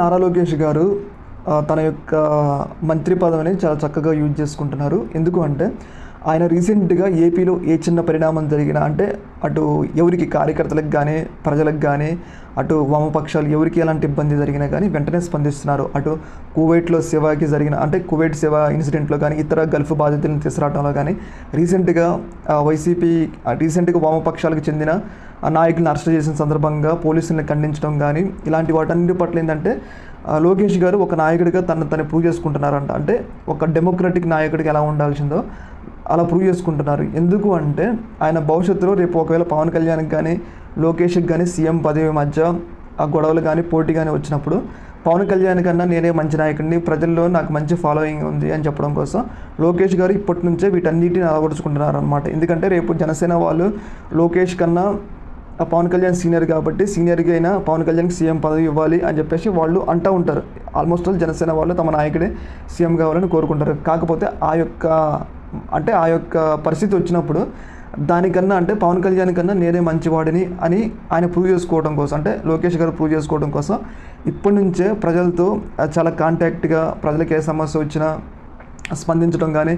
నారా లోకేష్ గారు తన యొక్క మంత్రి పదవిని చాలా చక్కగా యూజ్ చేసుకుంటున్నారు. ఎందుకు అంటే ఆయన రీసెంట్‌గా ఏపీలో ఏ చిన్న పరిణామం జరిగినా అంటే అటు ఎవరికి కార్యకర్తలకు గానీ, ప్రజలకు గానీ, అటు వామపక్షాలు ఎవరికి ఎలాంటి ఇబ్బంది జరిగినా గానీ వెంటనే స్పందిస్తున్నారు. అటు కువైట్‌లో సేవాకి జరిగిన అంటే కువైట్ సేవా ఇన్సిడెంట్‌లో గానీ, ఇతర గల్ఫ్ బాధితులను తీసుకురావడంలో గానీ, రీసెంట్‌గా వామపక్షాలకు చెందిన నాయకులను అరెస్ట్ చేసిన సందర్భంగా పోలీసులను ఖండించడం గానీ, ఇలాంటి వాటన్నిటి పట్ల ఏంటంటే లోకేష్ గారు ఒక నాయకుడిగా తను ప్రూవ్ చేసుకుంటున్నారంట. అంటే ఒక డెమోక్రటిక్ నాయకుడికి ఎలా ఉండాల్సిందో అలా ప్రూవ్ చేసుకుంటున్నారు. ఎందుకు అంటే ఆయన భవిష్యత్తులో రేపు ఒకవేళ పవన్ కళ్యాణ్‌కి కానీ, లోకేష్‌కి కానీ సీఎం పదవి మధ్య ఆ గొడవలు కానీ, పోటీ కానీ వచ్చినప్పుడు పవన్ కళ్యాణ్ కన్నా నేనే మంచి నాయకుడిని, ప్రజల్లో నాకు మంచి ఫాలోయింగ్ ఉంది అని చెప్పడం కోసం లోకేష్ గారు ఇప్పటి నుంచే వీటన్నిటిని అలవరుచుకుంటున్నారనమాట. ఎందుకంటే రేపు జనసేన వాళ్ళు లోకేష్ కన్నా పవన్ కళ్యాణ్ సీనియర్ కాబట్టి సీనియర్గా అయినా పవన్ కళ్యాణ్కి సీఎం పదవి ఇవ్వాలి అని చెప్పేసి వాళ్ళు అంటూ ఉంటారు. ఆల్మోస్ట్ ఆల్ జనసేన వాళ్ళు తమ నాయకుడే సీఎం కావాలని కోరుకుంటారు. కాకపోతే ఆ యొక్క పరిస్థితి వచ్చినప్పుడు దానికన్నా అంటే పవన్ కళ్యాణ్ కన్నా నేనే మంచివాడిని అని ఆయన ప్రూవ్ చేసుకోవడం కోసం, అంటే లోకేష్ గారు ప్రూవ్ చేసుకోవడం కోసం ఇప్పటి నుంచే ప్రజలతో చాలా కాంటాక్ట్గా ప్రజలకు ఏ సమస్య వచ్చినా స్పందించడం కానీ,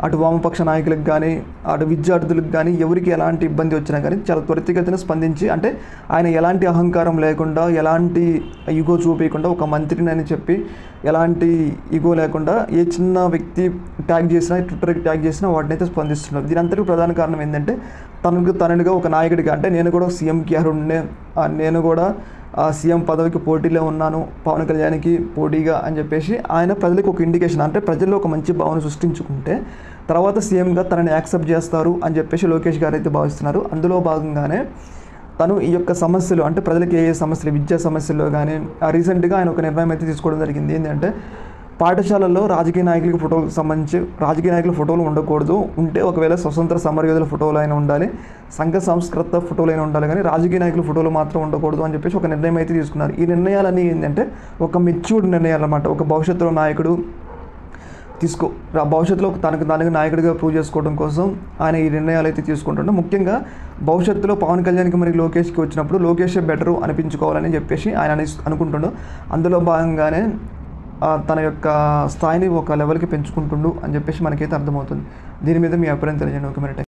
అటు వామపక్ష నాయకులకు కానీ, అటు విద్యార్థులకు కానీ, ఎవరికి ఎలాంటి ఇబ్బంది వచ్చినా కానీ చాలా త్వరితగతిన స్పందించి, అంటే ఆయన ఎలాంటి అహంకారం లేకుండా, ఎలాంటి ఈగో చూపించకుండా ఒక మంత్రిని అని చెప్పి ఎలాంటి ఈగో లేకుండా ఏ చిన్న వ్యక్తి ట్యాగ్ చేసినా, ట్విట్టర్కి ట్యాగ్ చేసినా వాటిని అయితే స్పందిస్తున్నారు. దీని అంతటికి ప్రధాన కారణం ఏంటంటే తననుగా ఒక నాయకుడిగా, అంటే నేను కూడా సీఎంకి అర్హుడినే, నేను కూడా సీఎం పదవికి పోటీలో ఉన్నాను పవన్ కళ్యాణ్కి పోటీగా అని చెప్పేసి ఆయన ప్రజలకు ఒక ఇండికేషన్, అంటే ప్రజల్లో ఒక మంచి భావన సృష్టించుకుంటే తర్వాత సీఎంగా తనని యాక్సెప్ట్ చేస్తారు అని చెప్పేసి లోకేష్ గారు అయితే భావిస్తున్నారు. అందులో భాగంగానే తను ఈ యొక్క సమస్యలు, అంటే ప్రజలకు ఏ సమస్యలు, విద్యా సమస్యల్లో కానీ రీసెంట్గా ఆయన ఒక నిర్ణయం అయితే తీసుకోవడం జరిగింది. ఏంటంటే పాఠశాలల్లో రాజకీయ నాయకులకి ఫోటోలకు సంబంధించి రాజకీయ నాయకుల ఫోటోలు ఉండకూడదు, ఉంటే ఒకవేళ స్వతంత్ర సమరయోధుల ఫోటోలు అయినా ఉండాలి, సంఘ సంస్కృత ఫోటోలు అయినా ఉండాలి, కానీ రాజకీయ నాయకుల ఫోటోలు మాత్రం ఉండకూడదు అని చెప్పేసి ఒక నిర్ణయం అయితే తీసుకున్నారు. ఈ నిర్ణయాలన్నీ ఏంటంటే ఒక మెచ్యూర్డ్ నిర్ణయాలు అన్నమాట. ఒక భవిష్యత్తులో నాయకుడు భవిష్యత్తులో తనకు నాయకుడిగా ప్రూవ్ చేసుకోవడం కోసం ఆయన ఈ నిర్ణయాలు అయితే తీసుకుంటుంటే, ముఖ్యంగా భవిష్యత్తులో పవన్ కళ్యాణ్కి మరి లోకేష్కి వచ్చినప్పుడు లోకేషే బెటరు అనిపించుకోవాలని చెప్పేసి ఆయన అనుకుంటుండు. అందులో భాగంగానే తన యొక్క స్థాయిని ఒక లెవెల్కి పెంచుకుంటుండు అని చెప్పేసి మనకైతే అర్థమవుతుంది. దీని మీద మీ అభిప్రాయం తెలియజేయండి. ఒక మినిట్.